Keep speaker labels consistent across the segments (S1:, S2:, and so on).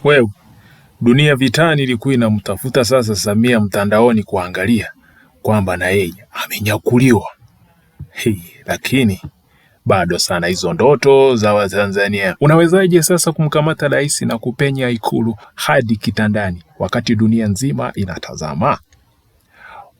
S1: Wewe, dunia vitani ilikuwa inamtafuta sasa Samia mtandaoni kuangalia kwamba na yeye amenyakuliwa. Lakini bado sana hizo ndoto za Watanzania. Unawezaje sasa kumkamata rais na kupenya Ikulu hadi kitandani wakati dunia nzima inatazama?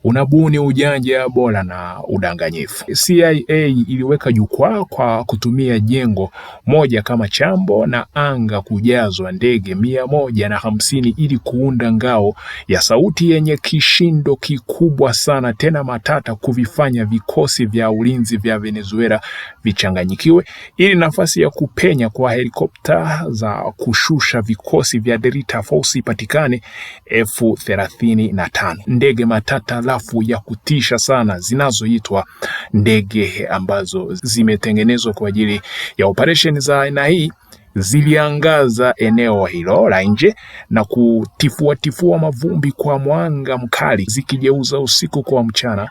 S1: Unabuni ujanja bora na udanganyifu. CIA iliweka jukwaa kwa kutumia jengo moja kama chambo na anga kujazwa ndege 150 ili kuunda ngao ya sauti yenye kishindo kikubwa sana tena matata kuvifanya vikosi vya ulinzi vya Venezuela vichanganyikiwe ili nafasi ya kupenya kwa helikopta za kushusha vikosi vya Delta Force ipatikane F-35. Ndege matata lafu ya kutisha sana zinazoitwa ndege ambazo zimetengenezwa kwa ajili ya operation za aina hii ziliangaza eneo hilo la nje na kutifuatifua mavumbi kwa mwanga mkali zikigeuza usiku kwa mchana.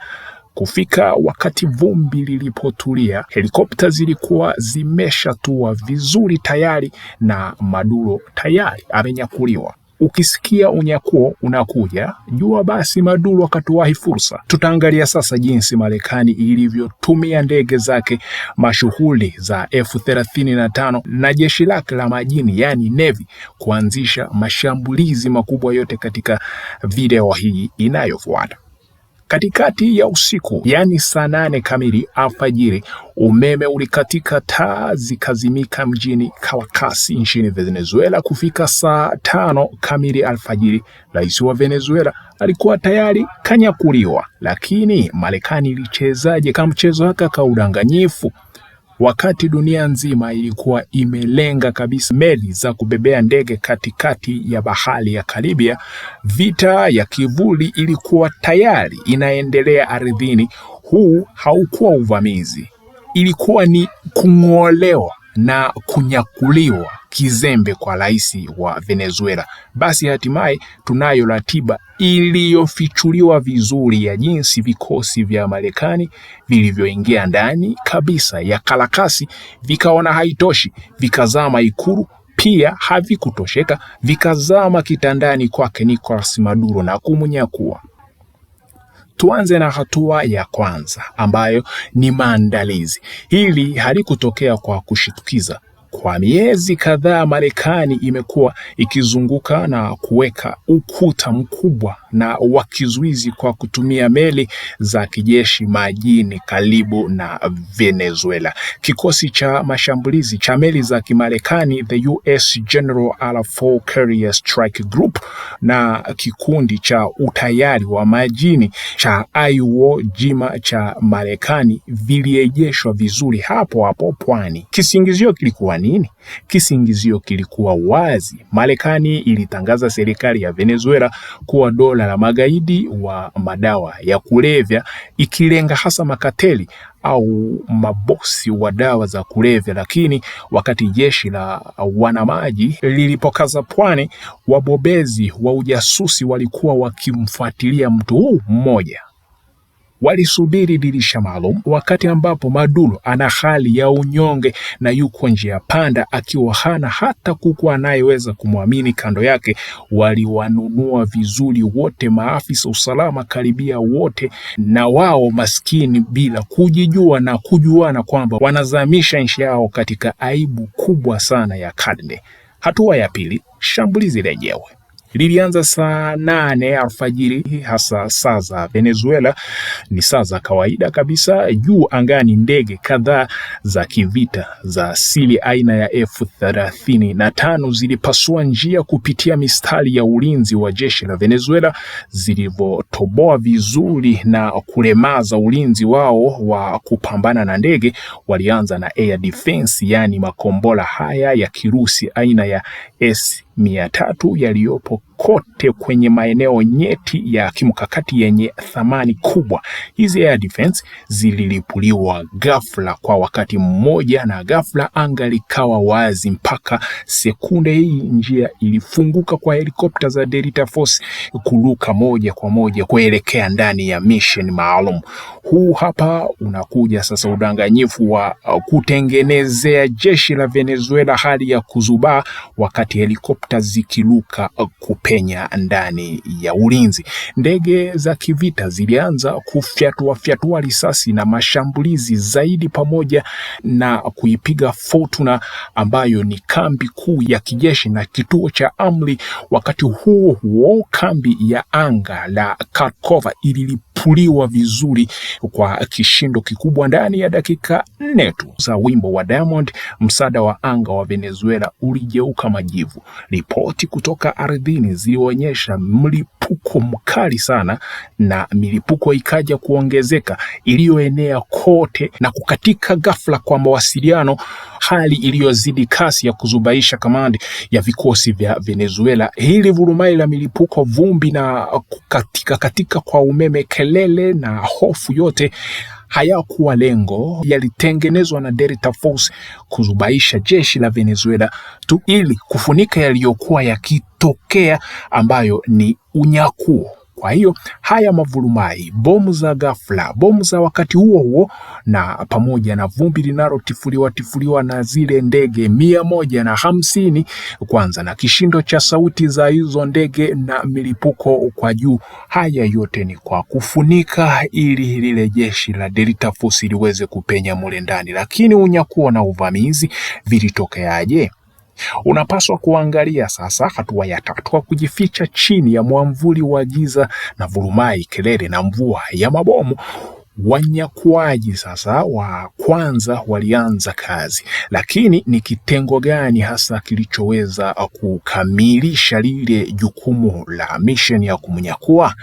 S1: Kufika wakati vumbi lilipotulia, helikopta zilikuwa zimeshatua vizuri tayari na Maduro tayari amenyakuliwa. Ukisikia unyakuo unakuja, jua basi Maduro akatuwahi fursa. Tutaangalia sasa jinsi Marekani ilivyotumia ndege zake mashuhuri za F-35 na jeshi lake la majini yani Navy kuanzisha mashambulizi makubwa yote katika video hii inayofuata. Katikati ya usiku, yani saa 8 kamili alfajiri, umeme ulikatika, taa zikazimika mjini Caracas nchini Venezuela. Kufika saa 5 kamili alfajiri, rais wa Venezuela alikuwa tayari kanyakuliwa. Lakini Marekani ilichezaje kama mchezo wake kwa udanganyifu? Wakati dunia nzima ilikuwa imelenga kabisa meli za kubebea ndege katikati ya bahari ya Karibia, vita ya kivuli ilikuwa tayari inaendelea ardhini. Huu haukuwa uvamizi, ilikuwa ni kung'olewa na kunyakuliwa kizembe kwa rais wa Venezuela. Basi hatimaye tunayo ratiba iliyofichuliwa vizuri ya jinsi vikosi vya Marekani vilivyoingia ndani kabisa ya Caracas, vikaona haitoshi, vikazama Ikulu. Pia havikutosheka, vikazama kitandani kwake Nicolas Maduro na kumnyakua. Tuanze na hatua ya kwanza ambayo ni maandalizi. Hili halikutokea kwa kushitukiza. Kwa miezi kadhaa Marekani imekuwa ikizunguka na kuweka ukuta mkubwa na wa kizuizi kwa kutumia meli za kijeshi majini karibu na Venezuela. Kikosi cha mashambulizi cha meli za Kimarekani, the US General R4 Carrier Strike Group, na kikundi cha utayari wa majini cha Iwo Jima cha Marekani viliejeshwa vizuri hapo hapo pwani. Kisingizio kilikuwa nini? Kisingizio kilikuwa wazi. Marekani ilitangaza serikali ya Venezuela kuwa dola la magaidi wa madawa ya kulevya, ikilenga hasa makateli au mabosi wa dawa za kulevya. Lakini wakati jeshi la wanamaji lilipokaza pwani, wabobezi wa ujasusi walikuwa wakimfuatilia mtu huu mmoja. Walisubiri dirisha maalum wakati ambapo Maduro ana hali ya unyonge na yuko njia panda, akiwa hana hata kuku anayeweza kumwamini kando yake. Waliwanunua vizuri wote maafisa usalama karibia wote, na wao maskini bila kujijua na kujuana kwamba wanazamisha nchi yao katika aibu kubwa sana ya karne. Hatua ya pili, shambulizi lenyewe lilianza saa 8 alfajiri, hasa saa za Venezuela ni saa za kawaida kabisa. Juu angani ndege kadhaa za kivita za asili aina ya F-35 zilipasua njia kupitia mistari ya ulinzi wa jeshi la Venezuela, zilivyotoboa vizuri na kulemaza ulinzi wao wa kupambana na ndege. Walianza na air defense, yani makombora haya ya kirusi aina ya S-300 yaliyopo kote kwenye maeneo nyeti ya kimkakati yenye thamani kubwa. Hizi air defense zililipuliwa ghafla kwa wakati mmoja, na ghafla anga likawa wazi. Mpaka sekunde hii njia ilifunguka kwa helikopta za Delta Force kuruka moja kwa moja kuelekea ndani ya mission maalum. Huu hapa unakuja sasa udanganyifu wa kutengenezea jeshi la Venezuela hali ya kuzubaa wakati helikopta zikiruka kupenya ndani ya ulinzi. Ndege za kivita zilianza kufyatua risasi na mashambulizi zaidi, pamoja na kuipiga Fortuna ambayo ni kambi kuu ya kijeshi na kituo cha amri. Wakati huo kambi ya anga la Kharkov ililipuliwa vizuri kwa kishindo kikubwa. Ndani ya dakika 4 tu za wimbo wa Diamond, msaada wa anga wa Venezuela uligeuka majivu. Ripoti kutoka ardhini zilionyesha mlipuko mkali sana, na milipuko ikaja kuongezeka iliyoenea kote na kukatika ghafla kwa mawasiliano, hali iliyozidi kasi ya kuzubaisha kamandi ya vikosi vya Venezuela. Hili vurumai la milipuko, vumbi na katika kwa umeme, kelele na hofu yote hayakuwa lengo, yalitengenezwa na Delta Force kuzubaisha jeshi la Venezuela tu ili kufunika yaliyokuwa yakitokea, ambayo ni unyakuo. Kwa hiyo haya mavurumai, bomu za ghafla, bomu za wakati huo na pamoja na vumbi linalotifuliwa na zile ndege 150 kwanza, na kishindo cha sauti za hizo ndege na milipuko kwa juu, haya yote ni kwa kufunika ili lile jeshi la Delta Force liweze kupenya mule ndani. Lakini unyakuo na uvamizi vilitokeaje? Unapaswa kuangalia sasa hatua ya 3, kujificha chini ya mwamvuli wa giza na vurumai, kelele na mvua ya mabomu. Wanyakuaji sasa wa kwanza walianza kazi, lakini ni kitengo gani hasa kilichoweza kukamilisha lile jukumu la mission ya kumnyakua?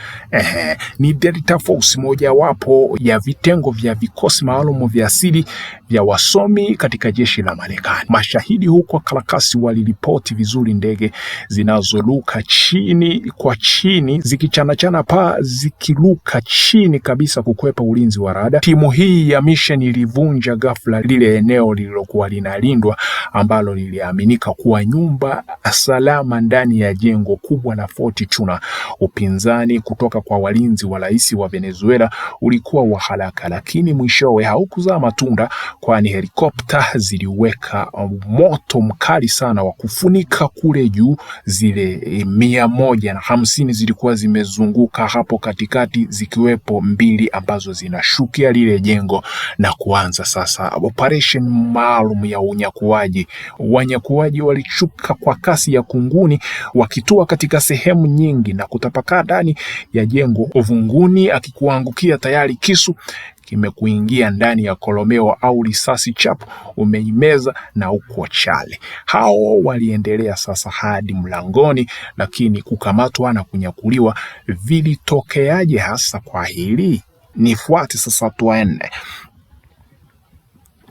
S1: Ni Delta Force, mojawapo ya vitengo vya vikosi maalum vya asili vya wasomi katika jeshi la Marekani. Mashahidi huko Caracas waliripoti vizuri ndege zinazoruka chini kwa chini, zikichanachana paa, zikiruka chini kabisa kukwepa ulinzi wa rada. Timu hii ya mission ilivunja ghafla lile eneo lililokuwa linalindwa, ambalo liliaminika kuwa nyumba salama ndani ya jengo kubwa la Fort Chuna. Upinzani kutoka kwa walinzi wa rais wa Venezuela ulikuwa wa haraka, lakini mwishowe haukuzaa matunda, kwani helikopta ziliweka moto mkali sana wa kufunika kule juu. Zile 150 zilikuwa zimezunguka hapo katikati, zikiwepo 2 ambazo zinashukia lile jengo na kuanza sasa operation maalum ya unyakuaji. Wanyakuaji walishuka kwa kasi ya kunguni, wakitua katika sehemu nyingi na kutapakaa ndani ya jengo. Uvunguni akikuangukia tayari kisu kimekuingia ndani ya kolomeo au risasi chapu umeimeza na uko chale. Hao waliendelea sasa hadi mlangoni, lakini kukamatwa na kunyakuliwa vilitokeaje hasa kwa hili? Nifuate sasa tuende.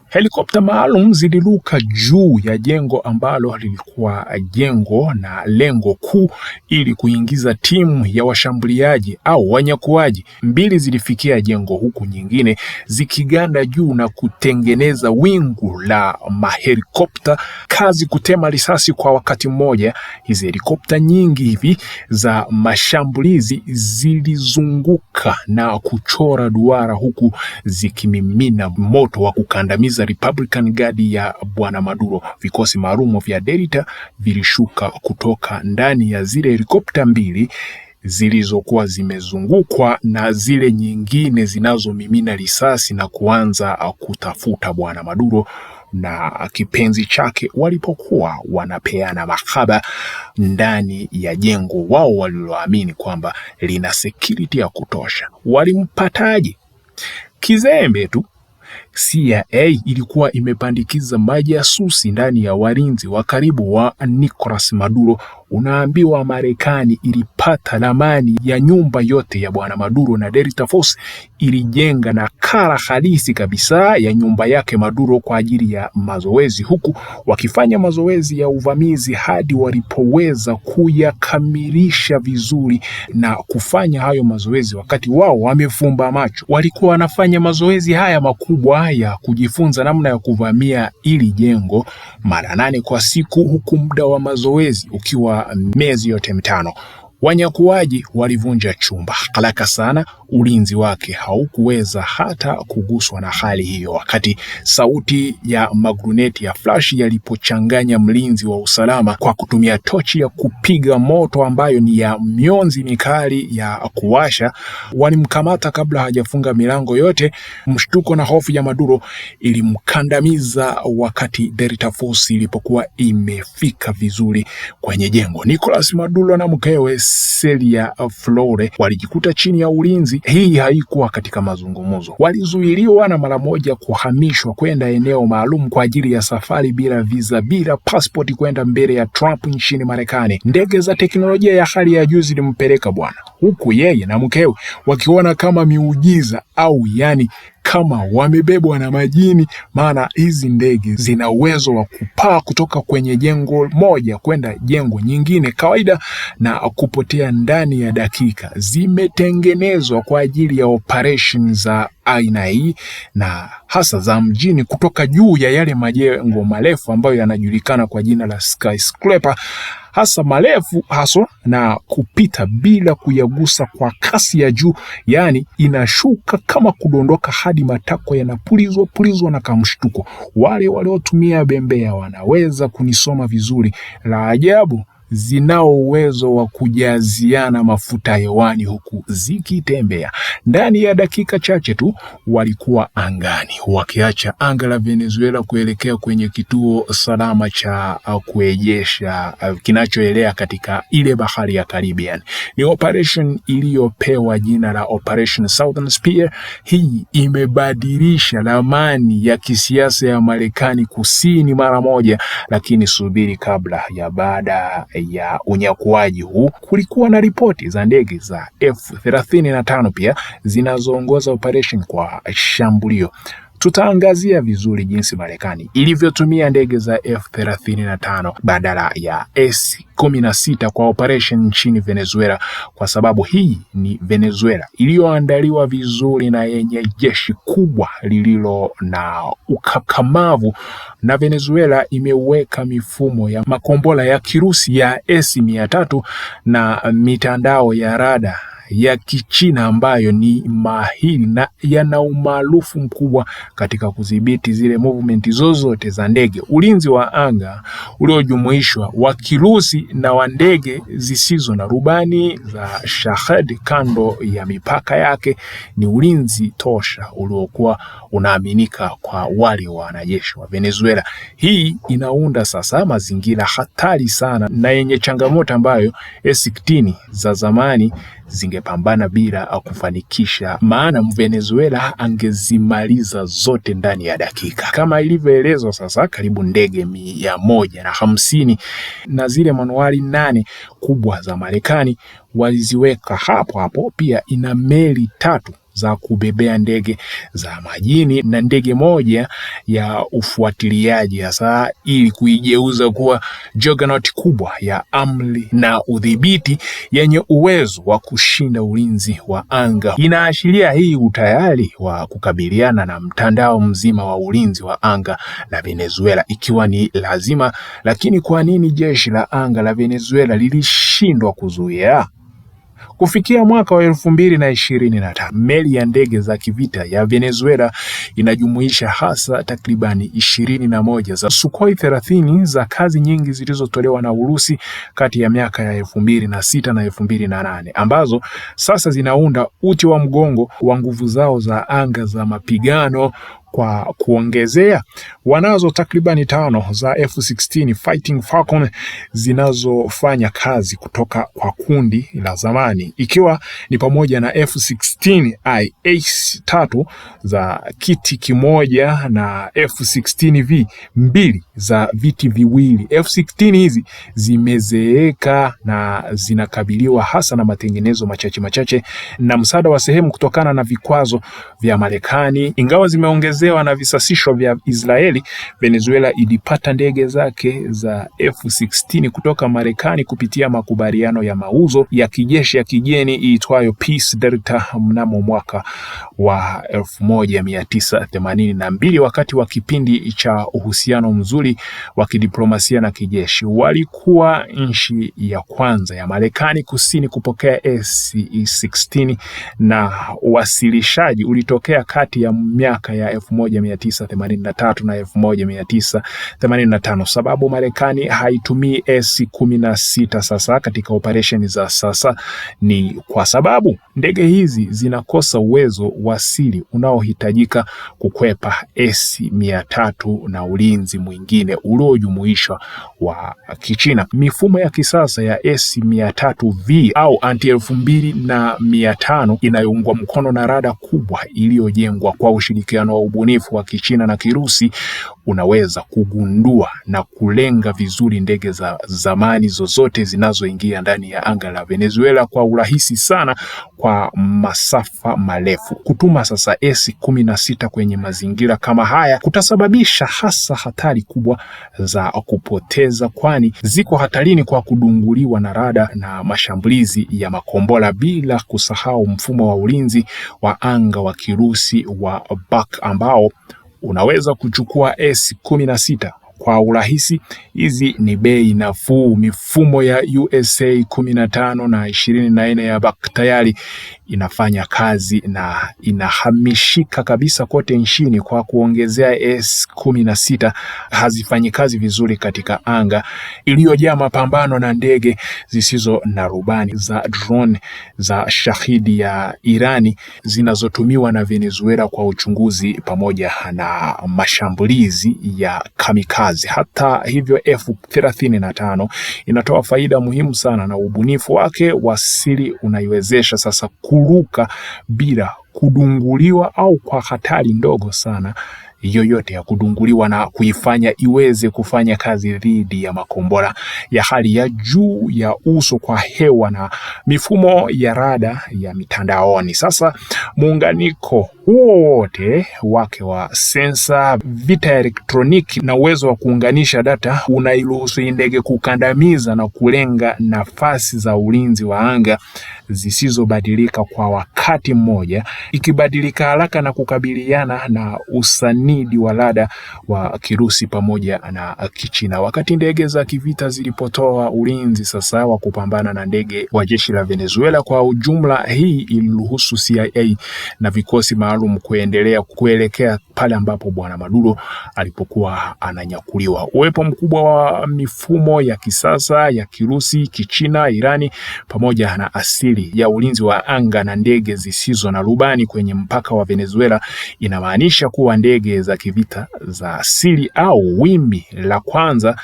S1: Helikopta maalum ziliruka juu ya jengo ambalo lilikuwa jengo na lengo kuu ili kuingiza timu ya washambuliaji au wanyakuaji. 2 zilifikia jengo, huku nyingine zikiganda juu na kutengeneza wingu la mahelikopta kazi kutema risasi kwa wakati mmoja. Hizi helikopta nyingi hivi za mashambulizi zilizunguka na kuchora duara, huku zikimimina moto wa kukandamiza Republican Guard ya Bwana Maduro. Vikosi maalum vya Delta vilishuka kutoka ndani ya zile helikopta 2 zilizokuwa zimezungukwa na zile nyingine zinazomimina risasi na kuanza kutafuta Bwana Maduro na kipenzi chake walipokuwa wanapeana mahaba ndani ya jengo wao waliloamini kwamba lina security ya kutosha. Walimpataje? Kizembe tu. CIA ilikuwa imepandikiza majasusi ndani ya walinzi wa karibu wa Nicolas Maduro. Unaambiwa Marekani ilipata ramani ya nyumba yote ya bwana Maduro na Delta Force ilijenga nakala halisi kabisa ya nyumba yake Maduro kwa ajili ya mazoezi, huku wakifanya mazoezi ya uvamizi hadi walipoweza kuyakamilisha vizuri na kufanya hayo mazoezi wakati wao wamefumba macho. Walikuwa wanafanya mazoezi haya makubwa ya kujifunza namna ya kuvamia ili jengo mara 8 kwa siku, huku muda wa mazoezi ukiwa miezi yote 5. Wanyakuaji walivunja chumba haraka sana, ulinzi wake haukuweza hata kuguswa na hali hiyo. Wakati sauti ya magruneti ya flash yalipochanganya mlinzi wa usalama kwa kutumia tochi ya kupiga moto ambayo ni ya mionzi mikali ya kuwasha, walimkamata kabla hajafunga milango yote. Mshtuko na hofu ya Maduro ilimkandamiza wakati Delta Force ilipokuwa imefika vizuri kwenye jengo. Nicolas Maduro na mkewe Celia Flore walijikuta chini ya ulinzi. Hii haikuwa katika mazungumzo. Walizuiliwa na mara moja kuhamishwa kwenda eneo maalum kwa ajili ya safari bila visa, bila passport kwenda mbele ya Trump nchini Marekani. Ndege za teknolojia ya hali ya juu zilimpeleka bwana, huku yeye na mkewe wakiona kama miujiza au yani kama wamebebwa na majini, maana hizi ndege zina uwezo wa kupaa kutoka kwenye jengo moja kwenda jengo nyingine kawaida na kupotea ndani ya dakika. Zimetengenezwa kwa ajili ya operation za aina hii na hasa za mjini, kutoka juu ya yale majengo marefu ambayo yanajulikana kwa jina la skyscraper, hasa marefu haswa, na kupita bila kuyagusa kwa kasi ya juu, yani inashuka kama kudondoka hadi matako yanapulizwa na kamshtuko. Wale waliotumia bembea wanaweza kunisoma vizuri. La ajabu, zinao uwezo wa kujaziana mafuta hewani huku zikitembea. Ndani ya dakika chache tu walikuwa angani, wakiacha anga la Venezuela kuelekea kwenye kituo salama cha kuejesha kinachoelea katika ile bahari ya Caribbean. Ni operation iliyopewa jina la Operation Southern Spear. Hii imebadilisha ramani ya kisiasa ya Marekani kusini mara moja, lakini subiri, kabla ya baada ya unyakuaji huu kulikuwa na ripoti za ndege za F-35 pia zinazoongoza operation kwa shambulio. Tutaangazia vizuri jinsi Marekani ilivyotumia ndege za F-35 badala ya S-16 kwa operation nchini Venezuela, kwa sababu hii ni Venezuela iliyoandaliwa vizuri na yenye jeshi kubwa lililo na ukakamavu, na Venezuela imeweka mifumo ya makombora ya Kirusi ya S-300 na mitandao ya rada ya Kichina ambayo ni mahiri na yana umaarufu mkubwa katika kudhibiti zile movement zozote za ndege. Ulinzi wa anga uliojumuishwa wa Kirusi na wa ndege zisizo na rubani za Shahed kando ya mipaka yake ni ulinzi tosha uliokuwa unaaminika kwa wale wanajeshi wa Venezuela. Hii inaunda sasa mazingira hatari sana na yenye changamoto ambayo S-16 za zamani zingepambana bila kufanikisha, maana Venezuela angezimaliza zote ndani ya dakika. Kama ilivyoelezwa sasa, karibu ndege 150 na zile manuari 8 kubwa za Marekani waliziweka hapo. Pia ina meli 3 za kubebea ndege za majini na ndege moja ya ufuatiliaji, hasa ili kuigeuza kuwa juggernaut kubwa ya amri na udhibiti yenye uwezo wa kushinda ulinzi wa anga. Inaashiria hii utayari wa kukabiliana na mtandao mzima wa ulinzi wa anga la Venezuela ikiwa ni lazima. Lakini kwa nini jeshi la anga la Venezuela lilishindwa kuzuia? Kufikia mwaka wa 2025, meli ya ndege za kivita ya Venezuela inajumuisha hasa takribani 21 za Sukhoi 30 za kazi nyingi zilizotolewa na Urusi kati ya miaka ya 2006 na 2008, ambazo sasa zinaunda uti wa mgongo wa nguvu zao za anga za mapigano Kwa kuongezea, wanazo takribani 5 za F-16 Fighting Falcon zinazofanya kazi kutoka kwa kundi la zamani, ikiwa ni pamoja na F-16I Ace-3 za kiti kimoja na F-16V 2 za viti viwili. F-16 hizi zimezeeka na zinakabiliwa hasa na matengenezo machache na msaada wa sehemu kutokana na vikwazo vya Marekani. Ingawa zimeongezewa na visasisho vya Israeli, Venezuela ilipata ndege zake za F-16 kutoka Marekani kupitia makubaliano ya mauzo ya kijeshi ya kigeni iitwayo Peace Delta mnamo mwaka wa 1982. Wakati wa kipindi cha uhusiano mzuri wa kidiplomasia na kijeshi, walikuwa nchi ya kwanza ya Marekani kusini kupokea S-16, na uwasilishaji ulitokea kati ya miaka ya 1983 na 1985. Sababu Marekani haitumii S-16 sasa katika operesheni za sasa ni kwa sababu ndege hizi zinakosa uwezo wa siri unaohitajika kukwepa S-300 na ulinzi mwingine uliojumuishwa wa Kichina. Mifumo ya kisasa ya S-300V au anti-2500 inayoungwa mkono na rada kubwa iliyojengwa kwa ushirikiano wa ubunifu wa Kichina na Kirusi unaweza kugundua na kulenga vizuri ndege za zamani zozote zinazoingia ndani ya anga la Venezuela kwa urahisi sana kwa masafa marefu. Kutuma sasa S-16 kwenye mazingira kama haya kutasababisha hasa hatari kubwa za kupoteza, kwani ziko hatarini kwa kudunguliwa na rada na mashambulizi ya makombora, bila kusahau mfumo wa ulinzi wa anga wa Kirusi wa BAK ambao unaweza kuchukua S-16 kwa urahisi. Hizi ni bei nafuu. Mifumo ya USA 15 na 24 ya BAK tayari inafanya kazi na inahamishika kabisa kote nchini. Kwa kuongezea, S-16 hazifanyi kazi vizuri katika anga iliyojaa mapambano na ndege zisizo na rubani za drone za Shahidi ya Irani zinazotumiwa na Venezuela kwa uchunguzi pamoja na mashambulizi ya kamikaze. Hata hivyo, F-35 inatoa faida muhimu sana, na ubunifu wake wa siri unaiwezesha sasa kuruka bila kudunguliwa au kwa hatari ndogo sana yoyote ya kudunguliwa, na kuifanya iweze kufanya kazi dhidi ya makombora ya hali ya juu ya uso kwa hewa na mifumo ya rada ya mitandaoni. Sasa muunganiko wote wake wa sensa, vita ya elektroniki na uwezo wa kuunganisha data unairuhusu ndege kukandamiza na kulenga nafasi za ulinzi wa anga zisizobadilika kwa wakati mmoja, ikibadilika haraka na kukabiliana na usanidi wa rada wa Kirusi pamoja na Kichina. Wakati ndege za kivita zilipotoa ulinzi sasa wa kupambana na ndege wa jeshi la Venezuela kwa ujumla, hii iliruhusu CIA na vikosi maalum kuendelea kuelekea pale ambapo Bwana Maduro alipokuwa ananyakuliwa. Uwepo mkubwa wa mifumo ya kisasa ya Kirusi, Kichina, Irani pamoja na asili ya ulinzi wa anga na ndege zisizo na rubani kwenye mpaka wa Venezuela inamaanisha kuwa ndege za kivita za asili au wimbi la kwanza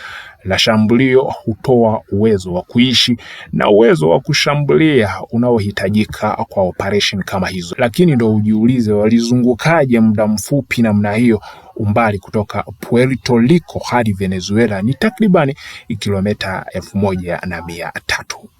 S1: la shambulio hutoa uwezo wa kuishi na uwezo wa kushambulia unaohitajika kwa operation kama hizo. Lakini ndo ujiulize, walizungukaje muda mfupi namna hiyo? Umbali kutoka Puerto Rico hadi Venezuela ni takribani kilomita 1300.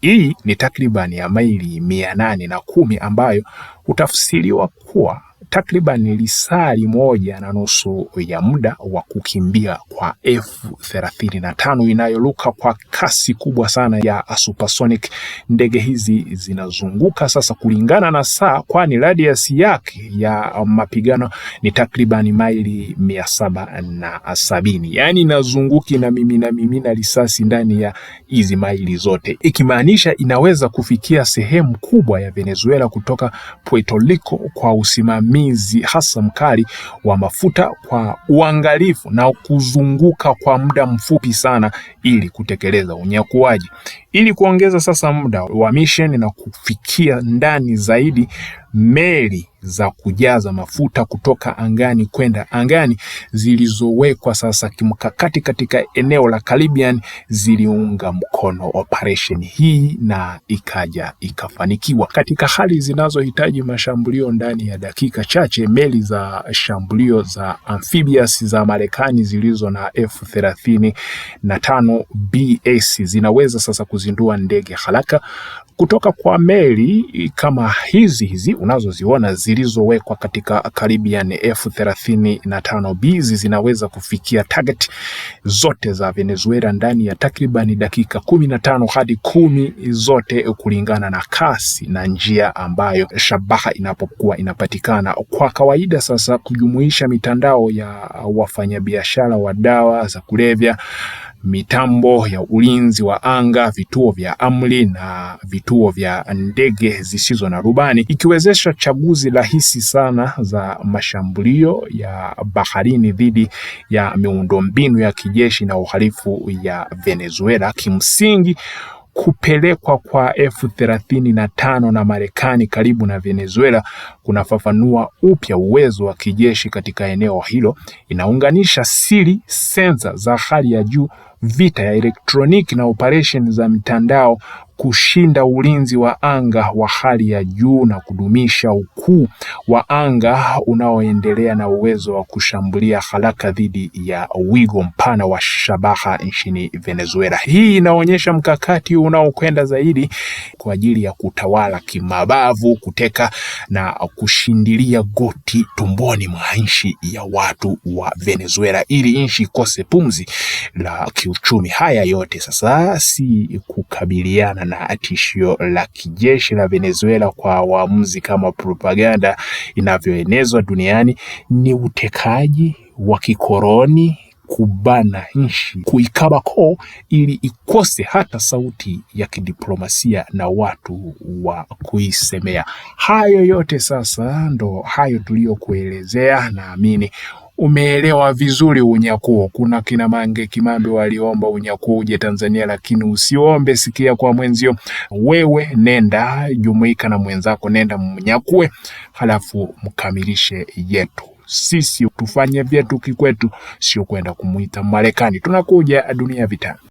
S1: Hii ni takribani ya maili 810 ambayo hutafsiriwa kuwa takriban lisali 1.5 ya muda wa kukimbia kwa F-35 inayoruka kwa kasi kubwa sana ya supersonic. Ndege hizi zinazunguka sasa kulingana na saa, kwani radius yake ya mapigano ni takriban maili 770. Yani inazunguki na mimina risasi ndani ya hizi maili zote, ikimaanisha inaweza kufikia sehemu kubwa ya Venezuela kutoka Puerto Rico kwa usimamizi hasa mkali wa mafuta kwa uangalifu na kuzunguka kwa muda mfupi sana ili kutekeleza unyakuaji. Ili kuongeza sasa muda wa mission na kufikia ndani zaidi, meli za kujaza mafuta kutoka angani kwenda angani zilizowekwa sasa kimkakati katika eneo la Caribbean ziliunga mkono operation hii na ikaja ikafanikiwa. Katika hali zinazohitaji mashambulio ndani ya dakika chache, meli za shambulio za amphibious za Marekani zilizo na F-35BS zinaweza sasa kuzindua ndege haraka kutoka kwa meli kama hizi unazoziona zilizowekwa katika Caribbean. F-35B zinaweza kufikia target zote za Venezuela ndani ya takriban dakika 15 hadi 10 zote, kulingana na kasi na njia ambayo shabaha inapokuwa inapatikana. Kwa kawaida sasa, kujumuisha mitandao ya wafanyabiashara wa dawa za kulevya, mitambo ya ulinzi wa anga, vituo vya amri na vituo vya ndege zisizo na rubani, ikiwezesha chaguzi rahisi sana za mashambulio ya baharini dhidi ya miundombinu ya kijeshi na uhalifu ya Venezuela. Kimsingi, kupelekwa kwa F-35 na Marekani karibu na Venezuela kunafafanua upya uwezo wa kijeshi katika eneo hilo. Inaunganisha siri, sensa za hali ya juu, vita ya elektroniki na operation za mitandao, kushinda ulinzi wa anga wa hali ya juu na kudumisha ukuu wa anga unaoendelea na uwezo wa kushambulia haraka dhidi ya wigo mpana wa shabaha nchini Venezuela. Hii inaonyesha mkakati unaokwenda zaidi kwa ajili ya kutawala kimabavu, kuteka na kushindilia goti tumboni mwa nchi ya watu wa Venezuela ili nchi ikose pumzi la kiuchumi. Haya yote sasa si kukabiliana na tishio la kijeshi la Venezuela kwa waamuzi kama propaganda inavyoenezwa duniani, ni utekaji wa kikoloni, kubana nchi, kuikaba koo ili ikose hata sauti ya kidiplomasia na watu wa kuisemea. Hayo yote sasa ndo hayo tuliyokuelezea. Naamini umeelewa vizuri unyakuo. Kuna kina Mange Kimambi waliomba unyakuo uje Tanzania, lakini usiombe sikia kwa mwenzio. Wewe nenda jumuika na mwenzako, nenda mnyakue, halafu mkamilishe yetu. Sisi tufanye vyetu kikwetu, sio kwenda kumuita Marekani. Tunakuja Dunia Vitani.